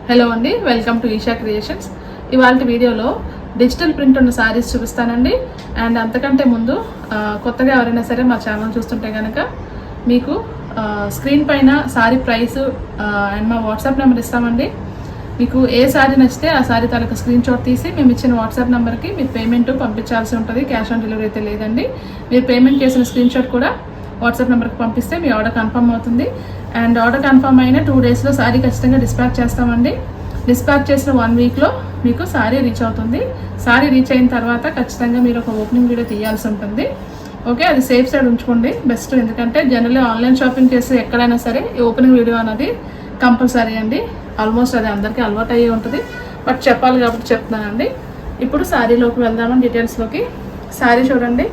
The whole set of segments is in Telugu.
హలో అండి, వెల్కమ్ టు ఈషా క్రియేషన్స్. ఇవాళ వీడియోలో డిజిటల్ ప్రింట్ ఉన్న శారీస్ చూపిస్తానండి. అండ్ అంతకంటే ముందు కొత్తగా ఎవరైనా సరే మా ఛానల్ చూస్తుంటే కనుక మీకు స్క్రీన్ పైన శారీ ప్రైస్ అండ్ మా వాట్సాప్ నెంబర్ ఇస్తామండి. మీకు ఏ శారీ నచ్చితే ఆ శారీ తాలూకా స్క్రీన్ షాట్ తీసి మేము ఇచ్చిన వాట్సాప్ నెంబర్కి మీరు పేమెంట్ పంపించాల్సి ఉంటుంది. క్యాష్ ఆన్ డెలివరీ అయితే లేదండి. మీరు పేమెంట్ చేసిన స్క్రీన్ షాట్ కూడా వాట్సాప్ నెంబర్కి పంపిస్తే మీ ఆర్డర్ కన్ఫర్మ్ అవుతుంది. అండ్ ఆర్డర్ కన్ఫర్మ్ అయిన 2 డేస్లో శారీ ఖచ్చితంగా డిస్పాచ్ చేస్తామండి. డిస్పాచ్ చేసిన 1 వీక్లో మీకు శారీ రీచ్ అవుతుంది. శారీ రీచ్ అయిన తర్వాత ఖచ్చితంగా మీరు ఒక ఓపెనింగ్ వీడియో తీయాల్సి ఉంటుంది. ఓకే, అది సేఫ్ సైడ్ ఉంచుకోండి బెస్ట్. ఎందుకంటే జనరల్లీ ఆన్లైన్ షాపింగ్ చేస్తే ఎక్కడైనా సరే ఈ ఓపెనింగ్ వీడియో అనేది కంపల్సరీ అండి. ఆల్మోస్ట్ అది అందరికీ అలవాటు అయ్యి ఉంటుంది, బట్ చెప్పాలి కాబట్టి చెప్తున్నానండి. ఇప్పుడు శారీలోకి వెళ్దామని డీటెయిల్స్లోకి. శారీ చూడండి,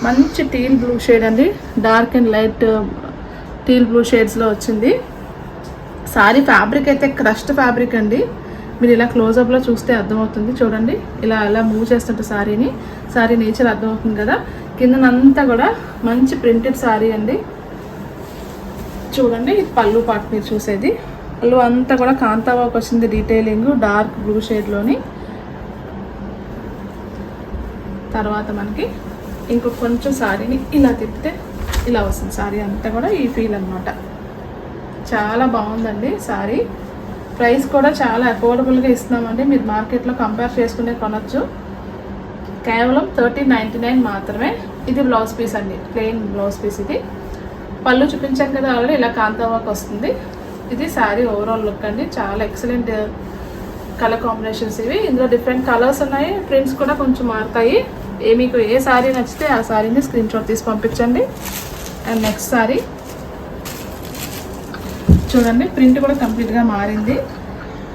మంచి టీల్ బ్లూ షేడ్ అండి, dark and light teal blue షేడ్స్లో వచ్చింది. శారీ ఫ్యాబ్రిక్ అయితే క్రష్డ్ ఫ్యాబ్రిక్ అండి. మీరు ఇలా క్లోజప్లో చూస్తే అర్థమవుతుంది. చూడండి, ఇలా మూవ్ చేస్తుంటే శారీ నేచర్ అర్థమవుతుంది కదా. కిందనంతా కూడా మంచి ప్రింటెడ్ శారీ అండి. చూడండి, ఇది పళ్ళు పార్ట్ మీరు చూసేది. పళ్ళు అంతా కూడా కాంతా వర్క్ వచ్చింది, డీటెయిలింగ్ డార్క్ బ్లూ షేడ్లోని. తర్వాత మనకి ఇంకొక కొంచెం శారీని ఇలా తిప్పితే ఇలా వస్తుంది. శారీ అంతా కూడా ఈ ఫీల్ అనమాట. చాలా బాగుందండి శారీ. ప్రైస్ కూడా చాలా అఫోర్డబుల్గా ఇస్తున్నామండి. మీరు మార్కెట్లో కంపేర్ చేసుకునే కొనొచ్చు. కేవలం 1399 మాత్రమే. ఇది బ్లౌజ్ పీస్ అండి, ప్లెయిన్ బ్లౌజ్ పీస్. ఇది పళ్ళు చూపించాను కదా ఆల్రెడీ, ఇలా కాంతా వర్క్ వస్తుంది. ఇది శారీ ఓవరాల్ లుక్ అండి. చాలా ఎక్సలెంట్ కలర్ కాంబినేషన్స్ ఇవి. ఇందులో డిఫరెంట్ కలర్స్ ఉన్నాయి, ప్రింట్స్ కూడా కొంచెం మారుతాయి. మీకు ఏ శారీ నచ్చితే ఆ శారీని స్క్రీన్ షాట్ తీసి పంపించండి. అండ్ నెక్స్ట్ శారీ చూడండి, ప్రింట్ కూడా కంప్లీట్గా మారింది.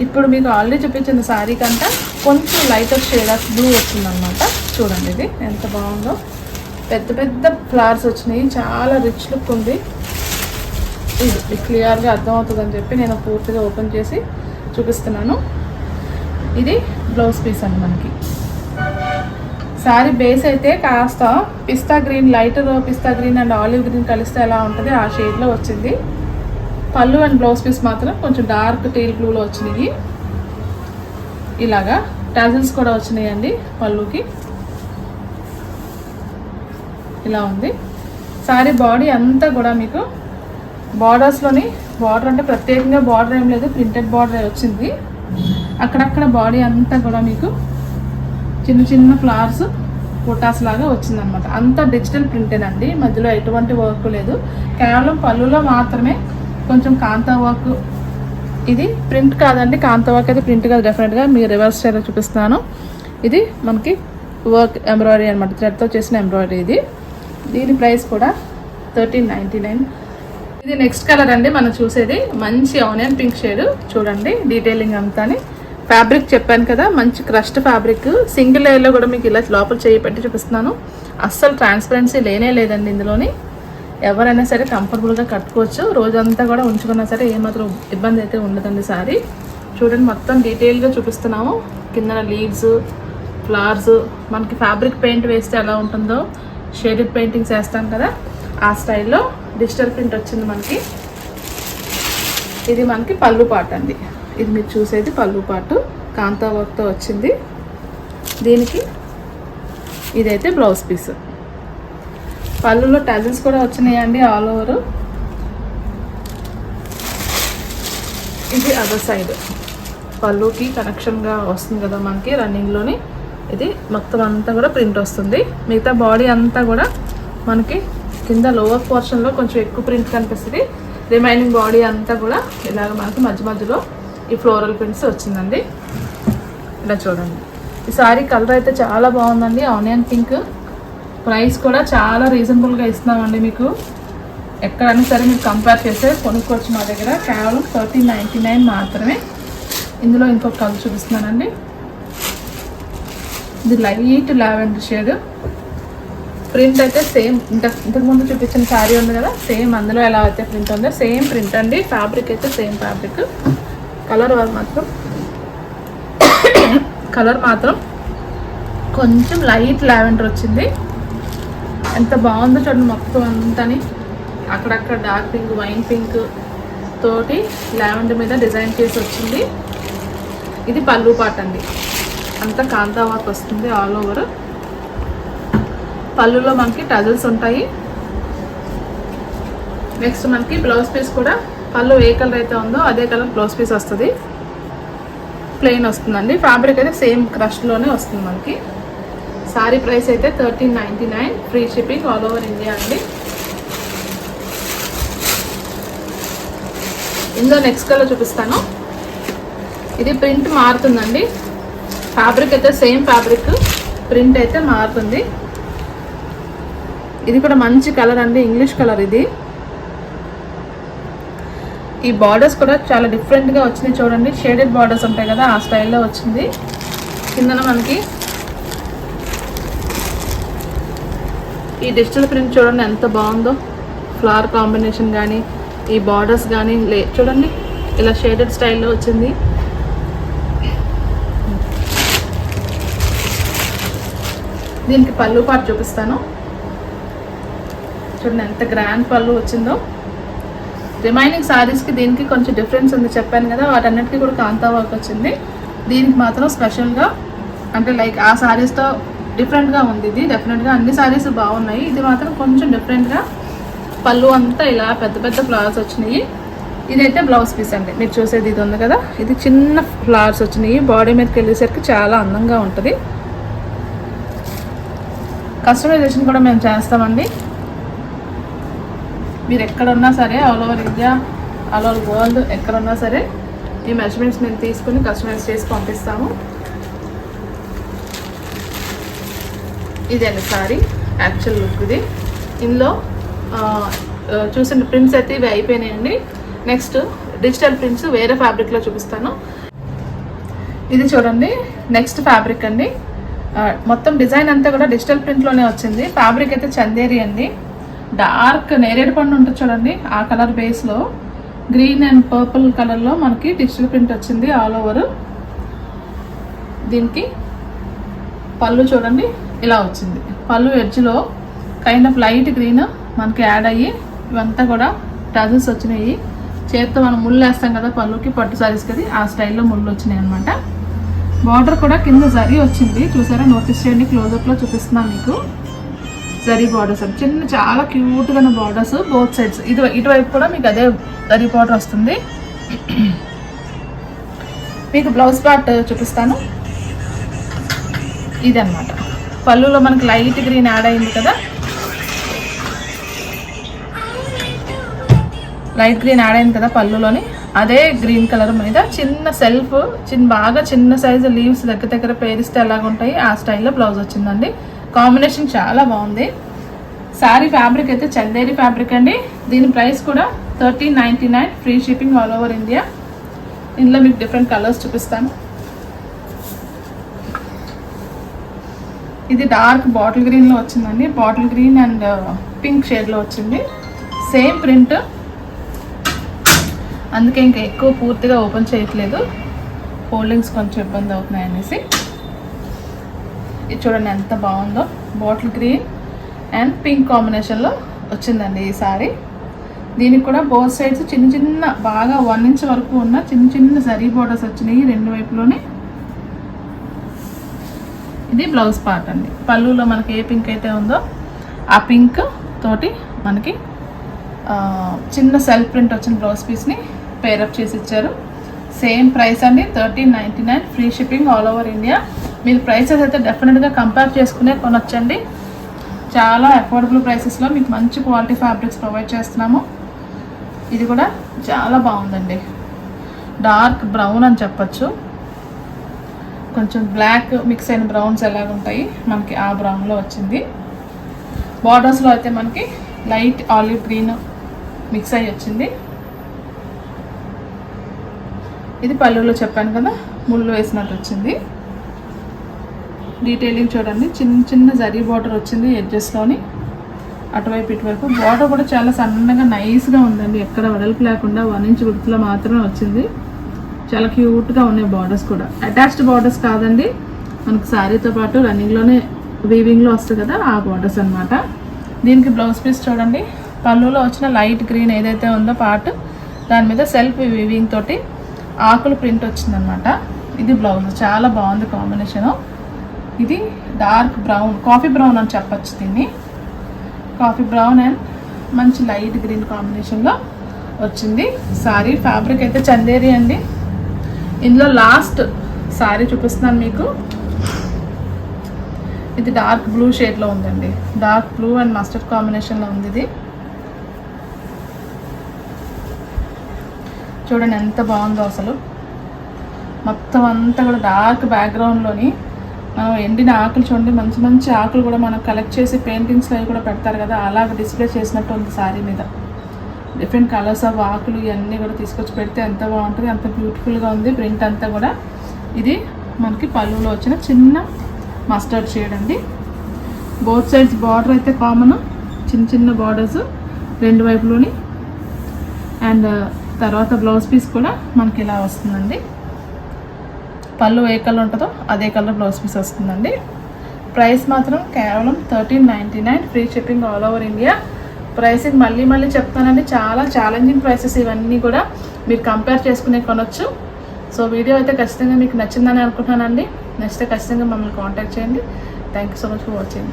ఇప్పుడు మీకు ఆల్రెడీ చూపించిన శారీ కంటే కొంచెం లైటర్ షేడ్ ఆఫ్ బ్లూ వచ్చిందనమాట. చూడండి, ఇది ఎంత బాగుందో. పెద్ద పెద్ద ఫ్లవర్స్ వచ్చినాయి, చాలా రిచ్ లుక్ ఉంది. ఇది క్లియర్గా అర్థమవుతుందని చెప్పి నేను పూర్తిగా ఓపెన్ చేసి చూపిస్తున్నాను. ఇది బ్లౌజ్ పీస్ అండి. మనకి శారీ బేస్ అయితే కాస్త pista green, light pista green and olive green కలిస్తే ఎలా ఉంటుంది ఆ షేడ్లో వచ్చింది. పళ్ళు అండ్ బ్లౌజ్ పీస్ మాత్రం కొంచెం డార్క్ టీల్ బ్లూలో వచ్చినాయి. ఇలాగా టాజిల్స్ కూడా వచ్చినాయండి పళ్ళుకి. ఇలా ఉంది శారీ. బాడీ అంతా కూడా మీకు బార్డర్స్లోని, బార్డర్ అంటే ప్రత్యేకంగా బార్డర్ ఏం లేదు, ప్రింటెడ్ బార్డర్ వచ్చింది. అక్కడక్కడ బాడీ అంతా కూడా మీకు చిన్న చిన్న ఫ్లవర్స్ ఫోటాస్ లాగా వచ్చిందనమాట. అంతా డిజిటల్ ప్రింటేనండి, మధ్యలో ఎటువంటి వర్క్ లేదు. కేవలం పళ్ళులో మాత్రమే కొంచెం కాంతా వర్క్. ఇది ప్రింట్ కాదండి, కాంతా వర్క్ అయితే ప్రింట్ కాదు డెఫినెట్గా. మీకు రివర్స్ సైడ్ చూపిస్తున్నాను. ఇది మనకి వర్క్ ఎంబ్రాయిడరీ అనమాట, థ్రెడ్తో చేసిన ఎంబ్రాయిడరీ ఇది. దీని ప్రైస్ కూడా 1399. ఇది నెక్స్ట్ కలర్ అండి మనం చూసేది, మంచి ఆనియన్ పింక్ షేడ్. చూడండి డీటెయిలింగ్ అంతాని. ఫ్యాబ్రిక్ చెప్పాను కదా, మంచి క్రష్డ్ ఫ్యాబ్రిక్. సింగిల్ లేయర్లో కూడా మీకు ఇలా లోపల చేయి పెట్టి చూపిస్తున్నాను. అస్సలు ట్రాన్స్పరెన్సీ లేనే లేదండి ఇందులోని. ఎవరైనా సరే కంఫర్టబుల్గా కట్టుకోవచ్చు. రోజంతా కూడా ఉంచుకున్నా సరే ఏమాత్రం ఇబ్బంది అయితే ఉండదండి శారీ. చూడండి, మొత్తం డీటెయిల్గా చూపిస్తున్నాము. కింద లీవ్స్, ఫ్లవర్స్, మనకి ఫ్యాబ్రిక్ పెయింట్ వేస్తే ఎలా ఉంటుందో షేడెడ్ పెయింటింగ్స్ వేస్తాం కదా ఆ స్టైల్లో డిజిటల్ ప్రింట్ వచ్చింది మనకి. ఇది మనకి పళ్ళు పార్ట్ అండి. ఇది మీరు చూసేది పళ్ళు పార్ట్, కాంతా వర్క్తో వచ్చింది. దీనికి ఇదైతే బ్లౌజ్ పీస్. పళ్ళులో టాజిల్స్ కూడా వచ్చినాయండి ఆల్ ఓవర్. ఇది అదర్ సైడ్ పళ్ళుకి కనెక్షన్గా వస్తుంది కదా మనకి రన్నింగ్లోని. ఇది మొత్తం అంతా కూడా ప్రింట్ వస్తుంది. మిగతా బాడీ అంతా కూడా మనకి కింద లోవర్ పోర్షన్లో కొంచెం ఎక్కువ ప్రింట్ కనిపిస్తుంది. రిమైనింగ్ బాడీ అంతా కూడా ఇలాగ మనకి మధ్య మధ్యలో ఈ ఫ్లోరల్ ప్రింట్స్ వచ్చిందండి. ఇలా చూడండి, ఈ సారీ కలర్ అయితే చాలా బాగుందండి, ఆనియన్ పింక్. ప్రైస్ కూడా చాలా రీజనబుల్గా ఇస్తున్నామండి మీకు. ఎక్కడైనా సరే మీరు కంపేర్ చేస్తే కొనుక్కోవచ్చు మా దగ్గర. కేవలం 1399 మాత్రమే. ఇందులో ఇంకొక కలర్ చూపిస్తున్నానండి. ఇది లైట్ లావెండర్ షేడ్. ప్రింట్ అయితే సేమ్ ఇంతకుముందు చూపించిన శారీ ఉంది కదా, సేమ్ అందులో ఎలా అయితే ప్రింట్ ఉందో సేమ్ ప్రింట్ అండి. ఫ్యాబ్రిక్ అయితే సేమ్ ఫ్యాబ్రిక్. కలర్ మాత్రం కొంచెం లైట్ లావెండర్ వచ్చింది. ఎంత బాగుందో చూడండి, మొత్తం అంతాని అక్కడక్కడ డార్క్ పింక్, వైన్ పింక్ తోటి లావెండర్ మీద డిజైన్ చేసి వచ్చింది. ఇది పళ్ళు పార్ట్ అండి, అంతా కాంతా వర్క్ వస్తుంది ఆల్ ఓవర్. పళ్ళులో మనకి టజల్స్ ఉంటాయి. నెక్స్ట్ మనకి బ్లౌజ్ పీస్ కూడా పళ్ళు ఏ కలర్ అయితే ఉందో అదే కలర్ బ్లౌజ్ పీస్ వస్తుంది. ప్లెయిన్ వస్తుందండి. ఫ్యాబ్రిక్ అయితే సేమ్ క్రష్లోనే వస్తుంది మనకి. సారీ ప్రైస్ అయితే 1399, free shipping all over India అండి. ఇందులో నెక్స్ట్ కలర్ చూపిస్తాను. ఇది ప్రింట్ మారుతుందండి. ఫ్యాబ్రిక్ అయితే సేమ్ ఫ్యాబ్రిక్, ప్రింట్ అయితే మారుతుంది. ఇది కూడా మంచి కలర్ అండి, ఇంగ్లీష్ కలర్ ఇది. ఈ బార్డర్స్ కూడా చాలా డిఫరెంట్గా వచ్చినాయి చూడండి. షేడెడ్ బార్డర్స్ ఉంటాయి కదా, ఆ స్టైల్లో వచ్చింది. కిందన మనకి ఈ డిజిటల్ ప్రింట్ చూడండి ఎంత బాగుందో. ఫ్లవర్ కాంబినేషన్ కానీ ఈ బార్డర్స్ కానీ చూడండి ఇలా షేడెడ్ స్టైల్లో వచ్చింది. దీనికి పళ్ళు పార్ట్ చూపిస్తాను. చూడండి ఎంత గ్రాండ్ పళ్ళు వచ్చిందో. రిమైనింగ్ శారీస్కి దీనికి కొంచెం డిఫరెన్స్ ఉంది చెప్పాను కదా, వాటన్నిటికీ కూడా కాంతా వర్క్ వచ్చింది. దీనికి మాత్రం స్పెషల్గా అంటే లైక్ ఆ శారీస్తో డిఫరెంట్గా ఉంది. ఇది డెఫినెట్గా అన్ని శారీస్ బాగున్నాయి, ఇది మాత్రం కొంచెం డిఫరెంట్గా పళ్ళు అంతా ఇలా పెద్ద పెద్ద ఫ్లవర్స్ వచ్చినాయి. ఇదైతే బ్లౌజ్ పీస్ అండి, మీరు చూసేది ఇది ఉంది కదా, ఇది చిన్న ఫ్లవర్స్ వచ్చినాయి. బాడీ మీదకి వెళ్ళేసరికి చాలా అందంగా ఉంటుంది. కస్టమైజేషన్ కూడా మేము చేస్తామండి. మీరు ఎక్కడున్నా సరే all over India, all over world ఎక్కడున్నా సరే ఈ మెజర్మెంట్స్ మేము తీసుకుని కస్టమైజ్ చేసి పంపిస్తాము. ఇదండి సారీ యాక్చువల్ లుక్ ఇది. ఇందులో చూసిన ప్రింట్స్ అయితే ఇవి అయిపోయినాయండి. నెక్స్ట్ డిజిటల్ ప్రింట్స్ వేరే ఫ్యాబ్రిక్లో చూపిస్తాను. ఇది చూడండి నెక్స్ట్ ఫ్యాబ్రిక్ అండి. మొత్తం డిజైన్ అంతా కూడా డిజిటల్ ప్రింట్లోనే వచ్చింది. ఫ్యాబ్రిక్ అయితే చందేరి అండి. డార్క్ నేరేడు పండు ఉంటుంది చూడండి, ఆ కలర్ బేస్లో గ్రీన్ అండ్ పర్పుల్ కలర్లో మనకి డిజిటల్ ప్రింట్ వచ్చింది ఆల్ ఓవర్. దీనికి పళ్ళు చూడండి ఇలా వచ్చింది. పళ్ళు ఎడ్జ్లో కైండ్ ఆఫ్ లైట్ గ్రీన్ మనకి యాడ్ అయ్యి ఇవంతా కూడా టజల్స్ వచ్చినాయి. చేతితో మనం ముళ్ళు వేస్తాం కదా పళ్ళుకి, పట్టు సారీస్ కదా, ఆ స్టైల్లో ముళ్ళు వచ్చినాయి అనమాట. బార్డర్ కూడా కింద జరీ వచ్చింది చూసారా, నోటీస్ చేయండి. క్లోజప్లో చూపిస్తున్నాను మీకు. జరీ బార్డర్స్ అండి, చిన్న చాలా క్యూట్గా బార్డర్స్ బోత్ సైడ్స్. ఇటువైపు కూడా మీకు అదే జరీ బార్డర్ వస్తుంది. మీకు బ్లౌజ్ పార్ట్ చూపిస్తాను. ఇదన్నమాట పళ్ళులో మనకి లైట్ గ్రీన్ యాడ్ అయింది కదా, లైట్ గ్రీన్ యాడ్ అయింది కదా పళ్ళులోని, అదే గ్రీన్ కలర్ మీద చిన్న సెల్ఫ్ బాగా చిన్న సైజు లీవ్స్ దగ్గర దగ్గర పేరిస్తే ఎలాగ ఉంటాయి ఆ స్టైల్లో బ్లౌజ్ వచ్చిందండి. కాంబినేషన్ చాలా బాగుంది. శారీ ఫ్యాబ్రిక్ అయితే చందేరి ఫ్యాబ్రిక్ అండి. దీని ప్రైస్ కూడా 1399, free shipping all over India. ఇందులో మీకు డిఫరెంట్ కలర్స్ చూపిస్తాను. ఇది డార్క్ బాటిల్ గ్రీన్లో వచ్చిందండి. బాటిల్ గ్రీన్ అండ్ పింక్ షేడ్లో వచ్చింది. సేమ్ ప్రింట్, అందుకే ఇంకా ఎక్కువ పూర్తిగా ఓపెన్ చేయట్లేదు, ఫోల్డింగ్స్ కొంచెం ఇబ్బంది అవుతున్నాయి అనేసి. ఇది చూడండి ఎంత బాగుందో, బాటిల్ గ్రీన్ అండ్ పింక్ కాంబినేషన్లో వచ్చిందండి ఈ సారీ. దీనికి కూడా బోత్ సైడ్స్ చిన్న చిన్న బాగా 1 ఇంచ్ వరకు ఉన్న చిన్న చిన్న జరీ బోర్డర్స్ వచ్చినాయి రెండు వైపులోనే. ఇది బ్లౌజ్ పార్ట్ అండి. పళ్ళులో మనకి ఏ పింక్ అయితే ఉందో ఆ పింక్ తోటి మనకి చిన్న సెల్ఫ్ ప్రింట్ వచ్చిన బ్లౌజ్ పీస్ని పేరప్ చేసి ఇచ్చారు. సేమ్ ప్రైస్ అండి 1399, free shipping all over India. మీరు ప్రైసెస్ అయితే డెఫినెట్గా కంపేర్ చేసుకునే కొనొచ్చండి. చాలా అఫోర్డబుల్ ప్రైసెస్లో మీకు మంచి క్వాలిటీ ఫ్యాబ్రిక్స్ ప్రొవైడ్ చేస్తున్నాము. ఇది కూడా చాలా బాగుందండి. డార్క్ బ్రౌన్ అని చెప్పచ్చు, కొంచెం బ్లాక్ మిక్స్ అయిన బ్రౌన్స్ ఎలాగుంటాయి మనకి ఆ బ్రౌన్లో వచ్చింది. బార్డర్స్లో అయితే మనకి లైట్ ఆలివ్ గ్రీన్ మిక్స్ అయ్యి వచ్చింది. ఇది పళ్ళులో చెప్పాను కదా ముళ్ళు వేసినట్టు వచ్చింది. డీటెయిలింగ్ చూడండి, చిన్న చిన్న జరీ బార్డర్ వచ్చింది ఎడ్జెస్లోని, అటువైపు ఇటువైపు. బార్డర్ కూడా చాలా సన్నగా నైస్గా ఉందండి, ఎక్కడ వెడల్పు లేకుండా 1 ఇంచ్ విడ్త్లో మాత్రమే వచ్చింది. చాలా క్యూట్గా ఉన్నాయి బార్డర్స్ కూడా. అటాచ్డ్ బార్డర్స్ కాదండి, మనకు శారీతో పాటు రన్నింగ్లోనే వీవింగ్లో వస్తుంది కదా ఆ బార్డర్స్ అనమాట. దీనికి బ్లౌజ్ పీస్ చూడండి, పళ్ళులో వచ్చిన లైట్ గ్రీన్ ఏదైతే ఉందో పార్ట్, దాని మీద సెల్ఫ్ వీవింగ్ తోటి ఆకులు ప్రింట్ వచ్చిందనమాట. ఇది బ్లౌజ్ చాలా బాగుంది కాంబినేషను. ఇది డార్క్ బ్రౌన్, కాఫీ బ్రౌన్ అని చెప్పచ్చు దీన్ని. కాఫీ బ్రౌన్ అండ్ మంచి లైట్ గ్రీన్ కాంబినేషన్లో వచ్చింది సారీ. ఫ్యాబ్రిక్ అయితే చందేరి అండి. ఇందులో లాస్ట్ సారీ చూపిస్తున్నాను మీకు. ఇది డార్క్ బ్లూ షేడ్లో ఉందండి. డార్క్ బ్లూ అండ్ మస్టర్డ్ కాంబినేషన్లో ఉంది ఇది. చూడండి ఎంత బాగుందో అసలు. మొత్తం అంతా కూడా డార్క్ బ్యాక్గ్రౌండ్లోని మనం ఎండిన ఆకులు చూడండి, మంచి మంచి ఆకులు కూడా మనం కలెక్ట్ చేసి పెయింటింగ్స్లో అవి కూడా పెడతారు కదా, అలాగ డిస్ప్లే చేసినట్టు ఉంది శారీ మీద. డిఫరెంట్ కలర్స్ ఆఫ్ ఆకులు ఇవన్నీ కూడా తీసుకొచ్చి పెడితే ఎంత బాగుంటుంది, అంత బ్యూటిఫుల్గా ఉంది ప్రింట్ అంతా కూడా. ఇది మనకి పళ్ళులో వచ్చిన చిన్న మస్టర్డ్ షేడ్ అండి. బోత్ సైడ్స్ బార్డర్ అయితే కామన్, చిన్న చిన్న బార్డర్స్ రెండు వైపులోని. అండ్ తర్వాత బ్లౌజ్ పీస్ కూడా మనకి ఇలా వస్తుందండి. పళ్ళు ఏ కలర్ ఉంటుందో అదే కలర్ బ్లౌజ్ పీస్ వస్తుందండి. ప్రైస్ మాత్రం కేవలం 1399, free shipping all over India. Pricing మళ్ళీ చెప్తానండి, చాలా ఛాలెంజింగ్ ప్రైసెస్ ఇవన్నీ కూడా, మీరు కంపేర్ చేసుకునే కొనొచ్చు. సో వీడియో అయితే ఖచ్చితంగా మీకు నచ్చిందని అనుకుంటున్నానండి. నచ్చితే ఖచ్చితంగా మమ్మల్ని కాంటాక్ట్ చేయండి. Thank you so much for watching.